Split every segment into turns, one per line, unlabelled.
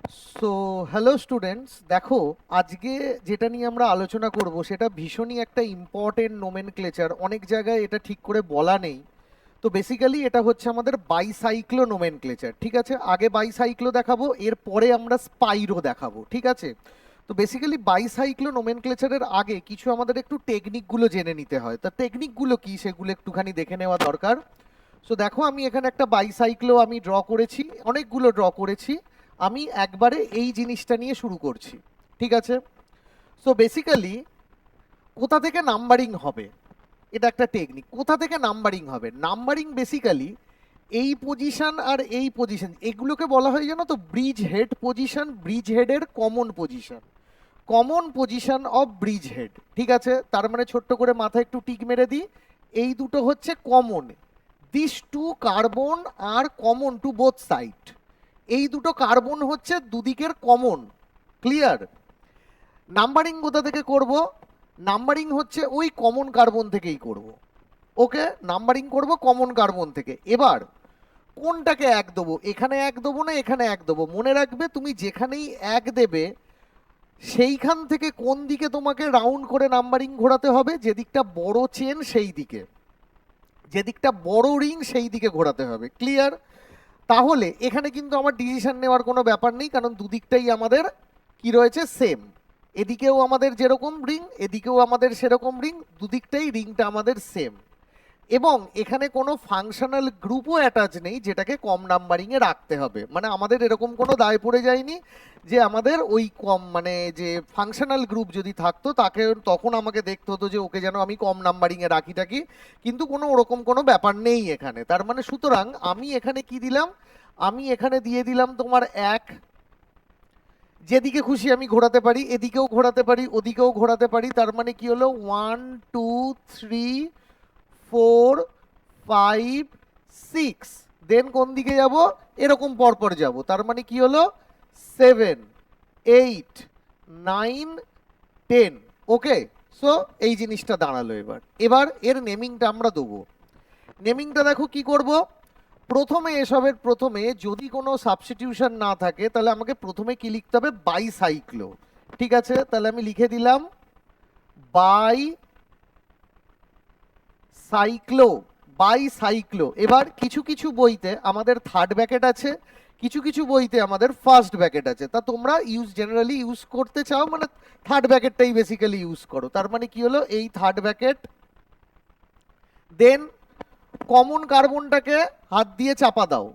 So hello students, দেখো আজকে যেটা নিয়ে আমরা আলোচনা করব সেটা ভীষণই একটা ইম্পর্টেন্ট নোমেনক্লেচার। অনেক জায়গায় এটা ঠিক করে বলা নেই। তো বেসিক্যালি এটা হচ্ছে আমাদের বাইসাইক্লো নোমেনক্লেচার। ঠিক আছে, আগে বাইসাইক্লো দেখাবো, এরপরে আমরা স্পাইরো দেখাবো। ঠিক আছে, তো বেসিক্যালি বাইসাইক্লো নোমেনক্লেচারের আগে কিছু আমাদের একটু টেকনিকগুলো জেনে নিতে হয়। তা টেকনিকগুলো কি সেগুলো একটুখানি দেখে নেওয়া দরকার। সো দেখো, আমি এখানে একটা বাইসাইক্লো আমি ড্র করেছি, অনেকগুলো ড্র করেছি। আমি একবারে এই জিনিসটা নিয়ে শুরু করছি। ঠিক আছে, সো বেসিক্যালি কোথা থেকে নাম্বারিং হবে, এটা একটা টেকনিক। কোথা থেকে নাম্বারিং হবে, নাম্বারিং বেসিক্যালি এই পজিশন আর এই পজিশন, এগুলোকে বলা হয় জানো তো ব্রিজ হেড পজিশন, ব্রিজ হেডের common position, common position of bridgehead. ঠিক আছে, তার মানে ছোট্ট করে মাথায় একটু টিক মেরে দিই, এই দুটো হচ্ছে common. This two carbon are common to both side, এই দুটো কার্বন হচ্ছে দুদিকের কমন। ক্লিয়ার? নাম্বারিং কোথা থেকে করব, নাম্বারিং হচ্ছে ওই কমন কার্বন থেকেই করব। ওকে, নাম্বারিং করব কমন কার্বন থেকে। এবার কোনটাকে এক দেবো, এখানে এক দেবো না এখানে এক দেবো, মনে রাখবে তুমি যেখানেই এক দেবে সেইখান থেকে কোন দিকে তোমাকে রাউন্ড করে নাম্বারিং ঘোরাতে হবে, যেদিকটা বড় চেন সেই দিকে, যেদিকটা বড় রিং সেই দিকে ঘোরাতে হবে। ক্লিয়ার? তাহলে এখানে কিন্তু আমার ডিসিশন নেওয়ার কোনো ব্যাপার নেই, কারণ দুদিকটাই আমাদের কি রয়েছে, সেম। এদিকেও আমাদের যেরকম রিং, এদিকেও আমাদের সেরকম রিং, দুদিকটাই রিংটা আমাদের সেম। এবং এখানে কোনো ফাংশনাল গ্রুপও অ্যাটাচ নেই যেটাকে কম নাম্বারিংয়ে রাখতে হবে। মানে আমাদের এরকম কোনো দায় পড়ে যায়নি যে আমাদের ওই কম, মানে যে ফাংশনাল গ্রুপ যদি থাকতো তাকে তখন আমাকে দেখতে হতো যে ওকে যেন আমি কম নাম্বারিংয়ে রাখি টাকি, কিন্তু কোনো ওরকম কোনো ব্যাপার নেই এখানে। তার মানে সুতরাং আমি এখানে কি দিলাম, আমি এখানে দিয়ে দিলাম তোমার এক। যেদিকে খুশি আমি ঘোরাতে পারি, এদিকেও ঘোরাতে পারি ওদিকেও ঘোরাতে পারি। তার মানে কি হলো, 1 2 3 4 5 6, দেন কোন দিকে যাব, এরকম পরপর যাব। তার মানে কি হলো, 7 8 9 10। ওকে, সো এই জিনিসটা দাঁড়ালো। এবার এবার এর নেমিংটা আমরা দেবো। নেমিংটা দেখো কি করব। প্রথমে এসবের প্রথমে যদি কোনো সাবস্টিটিউশন না থাকে তাহলে আমাকে প্রথমে কি লিখতে হবে, বাইসাইক্লো। ঠিক আছে, তাহলে আমি লিখে দিলাম বাই সাইক্লো, বাই সাইক্লো। এবার কিছু কিছু বইতে আমাদের থার্ড ব্র্যাকেট আছে, কিছু কিছু বইতে আমাদের ফার্স্ট ব্র্যাকেট আছে। তা তোমরা জেনারেলি ইউজ করতে চাও মানে থার্ড ব্র্যাকেটটাই বেসিক্যালি ইউজ করো। তার মানে কি হলো, এই থার্ড ব্র্যাকেট, দেন কমন কার্বনটাকে হাত দিয়ে চাপা দাও।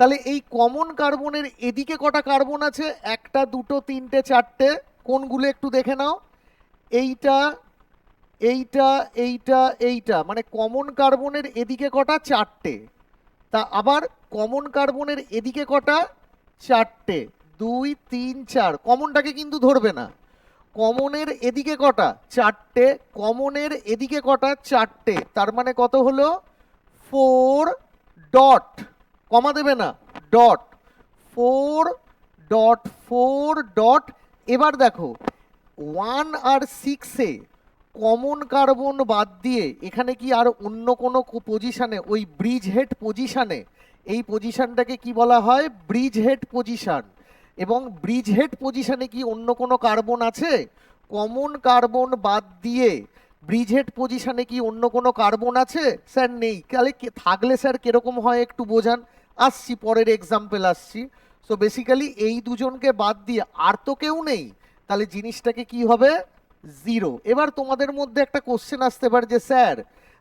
তাহলে এই কমন কার্বনের এদিকে কটা কার্বন আছে, একটা দুটো তিনটে চারটে। কোনগুলো একটু দেখে নাও, এইটা এইটা এইটা এইটা, মানে কমন কার্বনের এদিকে কটা, চারটে। তা আবার কমন কার্বনের এদিকে কটা, চারটে। 2 3 4, কমনটাকে কিন্তু ধরবে না। কমনের এদিকে কটা, চারটে। কমনের এদিকে কটা, চারটে। তার মানে কত হলো, 4 ডট, কমা দেবে না, ডট, 4 ডট 4 ডট। এবার দেখো 1 আর 6-এ কমন কার্বন বাদ দিয়ে এখানে কি আর অন্য কোনো পজিশনে, ওই ব্রিজ হেড পজিশনে, এই পজিশনটাকে কি বলা হয়, ব্রিজ হেড পজিশন। এবং ব্রিজ হেড পজিশনে কি অন্য কোনো কার্বন আছে, কমন কার্বন বাদ দিয়ে ব্রিজ হেড পজিশনে কি অন্য কোনো কার্বন আছে, স্যার নেই। তাহলে থাকলে স্যার কিরকম হয় একটু বোঝান, আসছি পরের এক্সাম্পল আসছি। সো বেসিক্যালি এই দুজনকে বাদ দিয়ে আর তো কেউ নেই, তাহলে জিনিসটাকে কি হবে, জিরো। এবার তোমাদের মধ্যে একটা কোশ্চেন আসতে পারে যে স্যার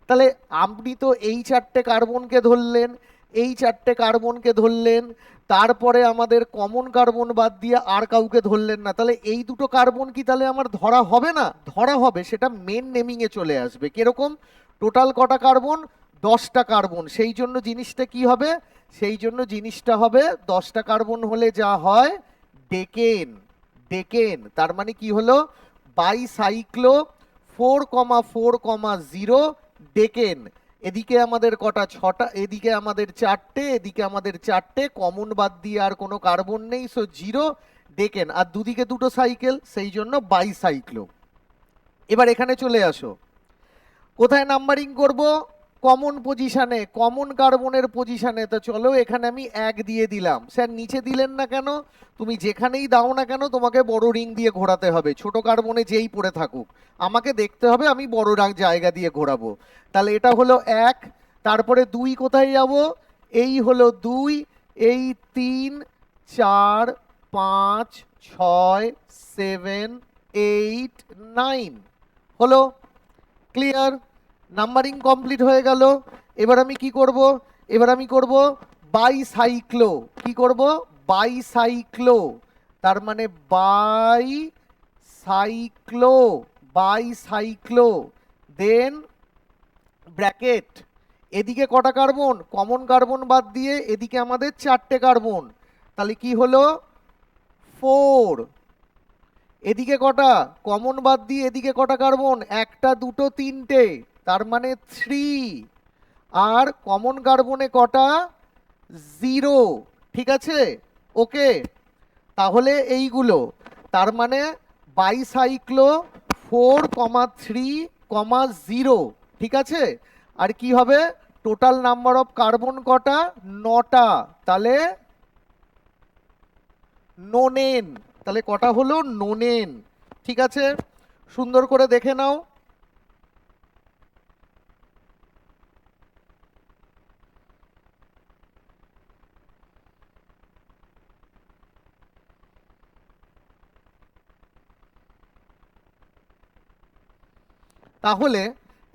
তাহলে আপনি তো এই চারটে কার্বনকে ধরলেন, এই চারটে কার্বনকে ধরলেন, তারপরে আমাদের কমন কার্বন বাদ দিয়ে আর কাউকে ধরলেন না, তাহলে এই দুটো কার্বন কি তাহলে আমার ধরা হবে না? ধরা হবে, সেটা মেন নেমিংয়ে চলে আসবে। কিরকম, টোটাল কটা কার্বন, 10টা কার্বন। সেই জন্য জিনিসটা কি হবে, সেই জন্য জিনিসটা হবে 10টা কার্বন হলে যা হয়, ডেকেন। ডেকেন তার মানে কি হলো, বাইসাইক্লো 4,4,0 ডেকেন। এদিকে আমাদের কটা, ছটা, এদিকে আমাদের চারটে, এদিকে আমাদের চারটে, কমন বাদ দিয়ে আর কোনো কার্বন নেই, সো জিরো ডেকেন। আর দুদিকে দুটো সাইকেল, সেই জন্য বাইসাইক্লো। এবার এখানে চলে আসো, কোথায় নাম্বারিং করব, কমন পজিশনে, কমন কার্বনের পজিশনে। তো চলো এখানে আমি 1 দিয়ে দিলাম। স্যার নিচে দিলেন না কেন? তুমি যেখানেই দাও না কেন তোমাকে বড় রিং দিয়ে ঘোরাতে হবে, ছোট কার্বনে যেই পড়ে থাকুক আমাকে দেখতে হবে আমি বড় জায়গা দিয়ে ঘোরাবো। তাহলে এটা হলো 1, তারপরে 2 কোথায় যাব? এই হলো 2, এই 3, 4, 5, 6, 7, 8, 9 হলো। ক্লিয়ার? নাম্বারিং কমপ্লিট হয়ে গেল। এবার আমি কি করব? এবার আমি করব বাইসাইক্লো। কি করব? বাইসাইক্লো। তার মানে বাইসাইক্লো, বাইসাইক্লো। দেন ব্র্যাকেট, এদিকে কটা কার্বন? কমন কার্বন বাদ দিয়ে এদিকে আমাদের 4টে কার্বন, তাহলে কি হলো? 4। এদিকে কটা? কমন বাদ দিয়ে এদিকে কটা কার্বন? 1টা 2টো 3টে, তার মানে 3। আর কমন কার্বনে কটা? 0। ঠিক আছে? ওকে, তাহলে এইগুলো, তার মানে বাইসাইক্লো 4,3,0। ঠিক আছে? আর কি হবে? টোটাল নাম্বার অফ কার্বন কটা? 9টা। তাহলে নোনেন। তাহলে কটা হলো? নোনেন। ঠিক আছে, সুন্দর করে দেখে নাও। তাহলে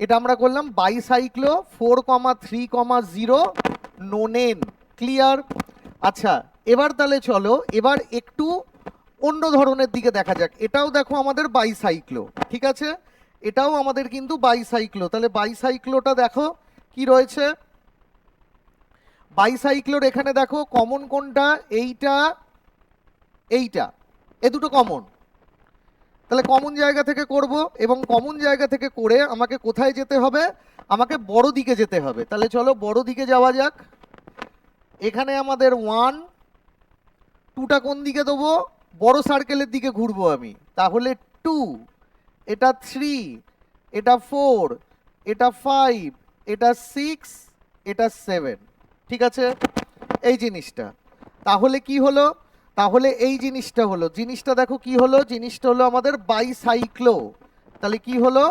এটা আমরা করলাম বাইসাইক্লো 4,3,0 নোনেন। ক্লিয়ার? আচ্ছা, এবার তাহলে চলো এবার একটু অন্য ধরনের দিকে দেখা যাক। এটাও দেখো আমাদের বাইসাইক্লো। ঠিক আছে, এটাও আমাদের কিন্তু বাইসাইক্লো। তাহলে বাইসাইক্লোটা দেখো কি রয়েছে। বাইসাইক্লোর এখানে দেখো কমন কোনটা? এইটা, এইটা, এ দুটো কমন। তাহলে কমন জায়গা থেকে করব, এবং কমন জায়গা থেকে করে আমাকে কোথায় যেতে হবে? আমাকে বড় দিকে যেতে হবে। তাহলে চলো বড় দিকে যাওয়া যাক। এখানে আমাদের 1, 2টা কোন দিকে দেবো? বড় সার্কেলের দিকে ঘুরবো আমি। তাহলে 2, এটা 3, এটা 4, এটা 5, এটা 6, এটা 7। ঠিক আছে, এই জিনিসটা। তাহলে কি হলো? তাহলে এই জিনিসটা হলো, জিনিসটা দেখো কি হলো, জিনিসটা হলো আমাদের বাইসাইক্লো। তাহলে কি হলো?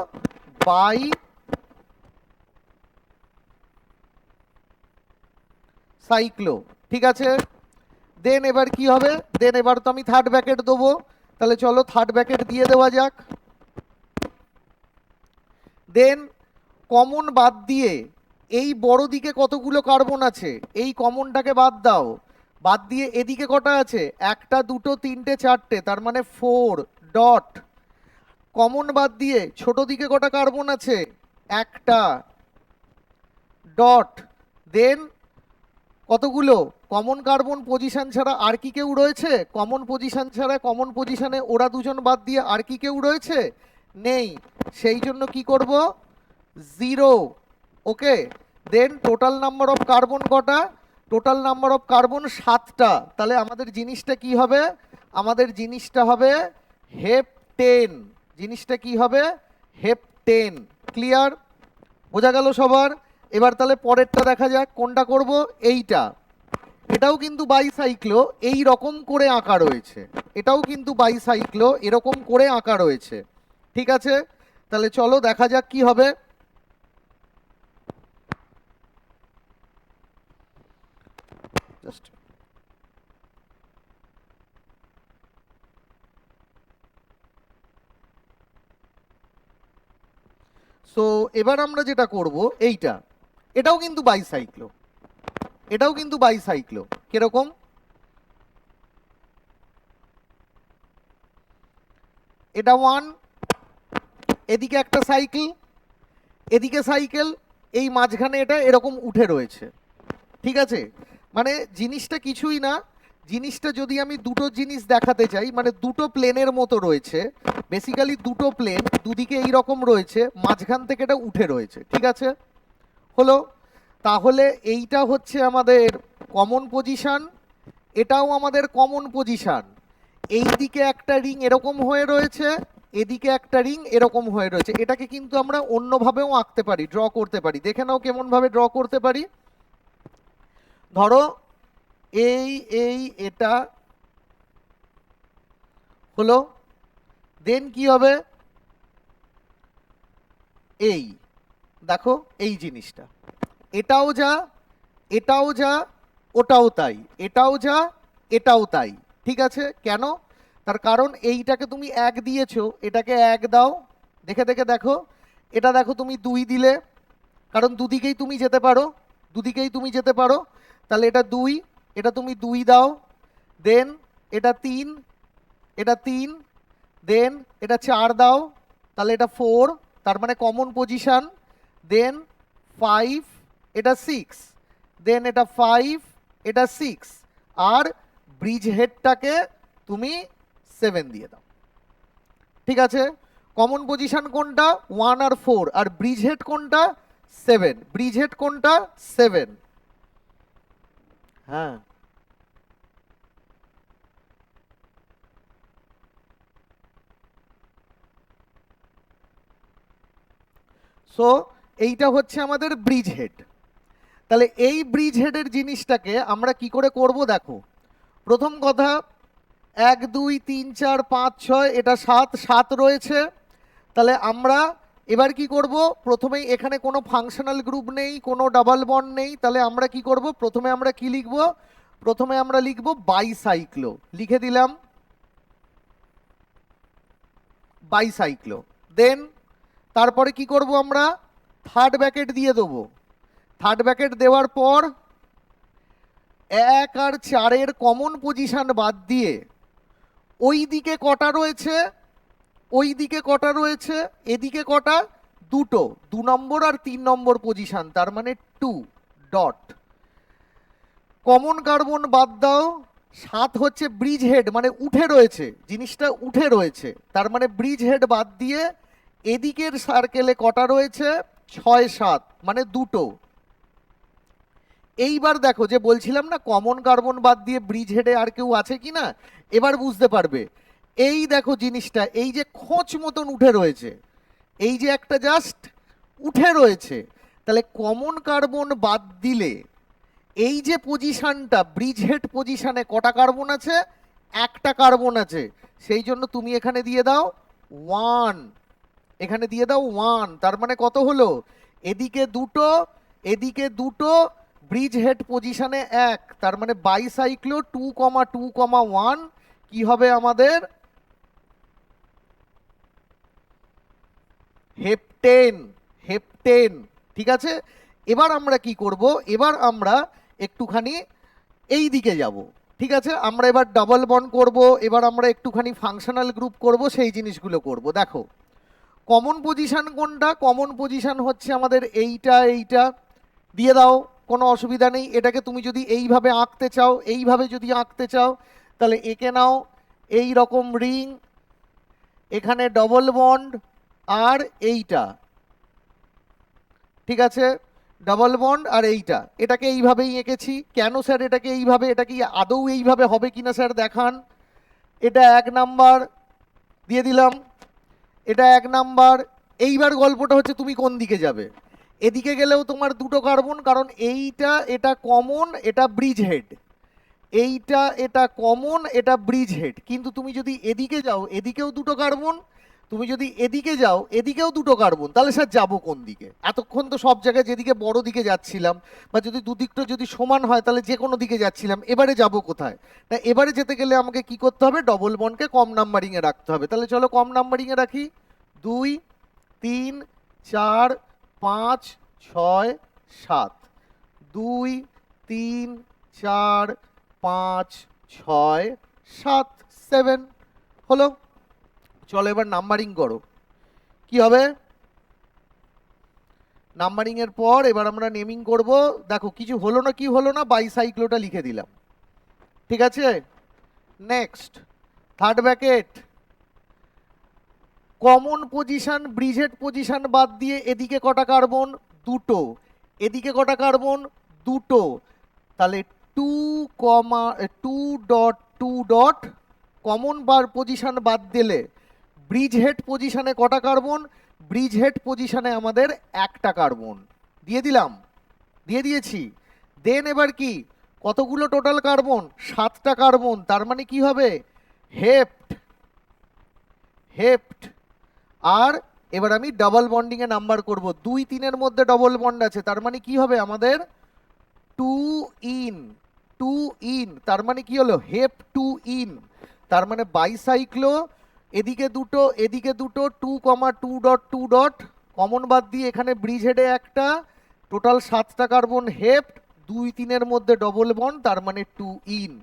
Bi cyclo. ঠিক আছে, দেন এবার কি হবে? দেন এবার তো আমি থার্ড ব্র্যাকেট দেবো। তাহলে চলো থার্ড ব্র্যাকেট দিয়ে দেওয়া যাক। দেন কমন বাদ দিয়ে এই বড় দিকে কতগুলো কার্বন আছে? এই কমনটাকে বাদ দাও। বাদ দিয়ে এদিকে কটা আছে? 1টা 2টো 3টে 4টে, তার মানে 4 ডট। কমন বাদ দিয়ে ছোট দিকে কটা কার্বন আছে? 1টা ডট। দেন কতগুলো? কমন কার্বন পজিশন ছাড়া আর কি কেউ রয়েছে? কমন পজিশন ছাড়া, কমন পজিশনে ওরা দুজন বাদ দিয়ে আর কি কেউ রয়েছে? নেই। সেই জন্য কি করব? 0। Okay, then total number of carbon কটা? টোটাল নাম্বার অফ কার্বন 7টা। তাহলে আমাদের জিনিসটা কি হবে? আমাদের জিনিসটা হবে হেপটেন। জিনিসটা কি হবে? হেপটেন। ক্লিয়ার? বোঝা গেল সবার? এবার তাহলে পরেরটা দেখা যাক কোনটা করব। এইটা, এটাও কিন্তু বাইসাইক্লো, এই রকম করে আঁকা রয়েছে। এটাও কিন্তু বাইসাইক্লো, এরকম করে আঁকা রয়েছে। ঠিক আছে, তাহলে চলো দেখা যাক কি হবে। জাস্ট সো এবার আমরা যেটা করব এইটা, এটাও কিন্তু বাইসাইক্লো, এটাও কিন্তু বাইসাইক্লো। কিরকম? এটা 1, এদিকে একটা সাইকেল, এদিকে সাইকেল, এই মাঝখানে এটা এরকম উঠে রয়েছে। ঠিক আছে, মানে জিনিসটা কিছুই না। জিনিসটা যদি আমি দুটো জিনিস দেখাতে চাই, মানে দুটো প্লেনের মতো রয়েছে, বেসিক্যালি দুটো প্লেন, দুদিকে এই রকম রয়েছে, মাঝখান থেকে এটা উঠে রয়েছে। ঠিক আছে, হলো। তাহলে এইটা হচ্ছে আমাদের কমন পজিশন, এটাও আমাদের কমন পজিশন। এই দিকে একটা রিং এরকম হয়ে রয়েছে, এদিকে একটা রিং এরকম হয়ে রয়েছে। এটাকে কিন্তু আমরা অন্যভাবেও আঁকতে পারি, ড্র করতে পারি। দেখে নাও কেমন ভাবে ড্র করতে পারি। ধরো এটা হলো, দেন কি হবে, এই দেখো এই জিনিসটা, এটাও যা এটাও যা ওটাও তাই, এটাও যা এটাও তাই। ঠিক আছে, কেন? তার কারণ এইটাকে তুমি এক দিয়েছো, এটাকে এক দাও, দেখে দেখে দেখো। এটা দেখো তুমি দুই দিলে, কারণ দুদিকেই তুমি যেতে পারো, দুদিকেই তুমি যেতে পারো, তাহলে এটা দুই, এটা তুমি দুই দাও। দেন এটা তিন, এটা তিন। দেন এটা চার দাও, তাহলে এটা ফোর, তার মানে কমন পজিশন। দেন ফাইভ, এটা সিক্স। দেন এটা ফাইভ, এটা সিক্স। আর ব্রিজ হেডটাকে তুমি সেভেন দিয়ে দাও। ঠিক আছে, কমন পজিশন কোনটা? ওয়ান আর ফোর। আর ব্রিজ হেড কোনটা? সেভেন। ব্রিজ হেড কোনটা? সেভেন। হ্যাঁ, সো এইটা হচ্ছে আমাদের ব্রিজ হেড। তাহলে এই ব্রিজ হেডের জিনিসটাকে আমরা কি করে করব দেখো। প্রথম কথা, এক দুই তিন চার পাঁচ ছয়, এটা সাত, সাত রয়েছে। তাহলে আমরা এবার কি করব, প্রথমেই এখানে কোনো ফাংশনাল গ্রুপ নেই, কোনো ডাবল বন্ড নেই, তাহলে আমরা কি করব, প্রথমে আমরা কি লিখব, প্রথমে আমরা লিখব বাইসাইক্লো, লিখে দিলাম বাইসাইক্লো। দেন তারপরে কি করব, আমরা থার্ড ব্র্যাকেট দিয়ে দেবো। থার্ড ব্র্যাকেট দেওয়ার পর এক আর চারের কমন পজিশন বাদ দিয়ে ওই দিকে কটা রয়েছে, ওই দিকে কটা রয়েছে, এদিকে কটা, দুটো, দু নম্বর আর তিন নম্বর পজিশন, তার মানে টু ডট। কমন কার্বন বাদ দাও। সাত হচ্ছে ব্রিজ হেড, মানে উঠে রয়েছে, জিনিসটা উঠে রয়েছে, তার মানে ব্রিজ হেড বাদ দিয়ে এদিকের সার্কেলে কটা রয়েছে, ছয় সাত, মানে দুটো। এইবার দেখো, যে বলছিলাম না কমন কার্বন বাদ দিয়ে ব্রিজ হেডে আর কেউ আছে কি না, এবার বুঝতে পারবে। এই দেখো জিনিসটা, এই যে খোঁচ মতন উঠে রয়েছে, এই যে একটা জাস্ট উঠে রয়েছে, তাহলে কমন কার্বন বাদ দিলে এই যে পজিশনটা, ব্রিজ হেড পজিশনে কটা কার্বন আছে, একটা কার্বন আছে। সেই জন্য তুমি এখানে দিয়ে দাও ওয়ান, এখানে দিয়ে দাও ওয়ান। তার মানে কত হলো, এদিকে দুটো, এদিকে দুটো, ব্রিজ হেড পজিশনে এক, তার মানে bicyclo two comma two comma one কি হবে আমাদের, হেপটেন, হেপটেন। ঠিক আছে, এবার আমরা কি করব, এবার আমরা একটুখানি এই দিকে যাব। ঠিক আছে, আমরা এবার ডাবল বন্ড করব, এবার আমরা একটুখানি ফাংশনাল গ্রুপ করব, সেই জিনিসগুলো করব। দেখো কমন পজিশন কোনটা, কমন পজিশন হচ্ছে আমাদের এইটা, এইটা দিয়ে দাও, কোনো অসুবিধা নেই। এটাকে তুমি যদি এইভাবে আঁকতে চাও, এইভাবে যদি আঁকতে চাও, তাহলে এঁকে নাও এই রকম রিং, এখানে ডবল বন্ড আর এইটা। ঠিক আছে, ডাবল বন্ড আর এইটা, এটাকে এইভাবেই এঁকেছি। কেন স্যার এটাকে এইভাবে, এটা কি আদৌ এইভাবে হবে কিনা স্যার দেখান। এটা এক নাম্বার দিয়ে দিলাম, এটা এক নাম্বার। এইবার গল্পটা হচ্ছে তুমি কোন দিকে যাবে। এদিকে গেলেও তোমার দুটো কার্বন, কারণ এইটা এটা কমন, এটা ব্রিজ হেড, এইটা এটা কমন, এটা ব্রিজ হেড। কিন্তু তুমি যদি এদিকে যাও, এদিকেও দুটো কার্বন, তুমি যদি এদিকে যাও, এদিকেও দুটো কার্বন, তাহলে স্যার যাবো কোন দিকে? এতক্ষণ তো সব জায়গায় যেদিকে বড় দিকে যাচ্ছিলাম, বা যদি দুদিকটা যদি সমান হয় তাহলে যে কোনো দিকে যাচ্ছিলাম, এবারে যাব কোথায়? না, এবারে যেতে গেলে আমাকে কি করতে হবে, ডবল বন্ডকে কম নাম্বারিংয়ে রাখতে হবে। তাহলে চলো কম নাম্বারিংয়ে রাখি, দুই তিন চার পাঁচ ছয় সাত, দুই তিন চার পাঁচ ছয় সাত, সেভেন হলো। চলো এবার নাম্বারিং করো, কি হবে, নাম্বারিং এর পর এবার আমরা নেমিং করব। দেখো কিছু হলো না, কি হলো না, বাইসাইক্লোটা লিখে দিলাম। ঠিক আছে, next third bracket, common position bridgehead position বাদ দিয়ে এদিকে কটা কার্বন, দুটো, এদিকে কটা কার্বন, দুটো। তাহলে two comma two dot two dot, common বার পজিশন বাদ দিলে ব্রিজ হেড পজিশনে কটা কার্বন? ব্রিজ হেড পজিশনে আমাদের একটা কার্বন দিয়ে দিলাম, দিয়ে দিয়েছি। দেন এবার কি, কতগুলো টোটাল কার্বন? 7টা কার্বন। তার মানে কি হবে? হেপ্ট, হেপ্ট। আর এবার আমি ডাবল বন্ডিং এ নাম্বার করব, 2 3-এর মধ্যে ডবল বন্ড আছে, তার মানে কি হবে আমাদের? 2 ইন, 2 ইন। তার মানে কি হলো? হেপ 2 ইন। তার মানে বাইসাইক্লো, এদিকে দুটো এদিকে দুটো, 2,2 ডট কমন বাদ দিয়ে এখানে ব্রিজ হেডে একটা, টোটাল 7টা কার্বন হেপ্ট, 2 3-এর মধ্যে ডবল বন্ড, তার মানে 2 ইন।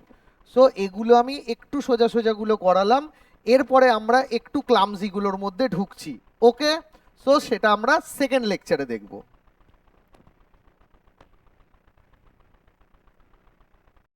সো এগুলো আমি একটু সোজা সোজাগুলো করালাম, এরপরে আমরা একটু ক্লামজিগুলোর মধ্যে ঢুকছি। ওকে, সো সেটা আমরা সেকেন্ড লেকচারে দেখবো।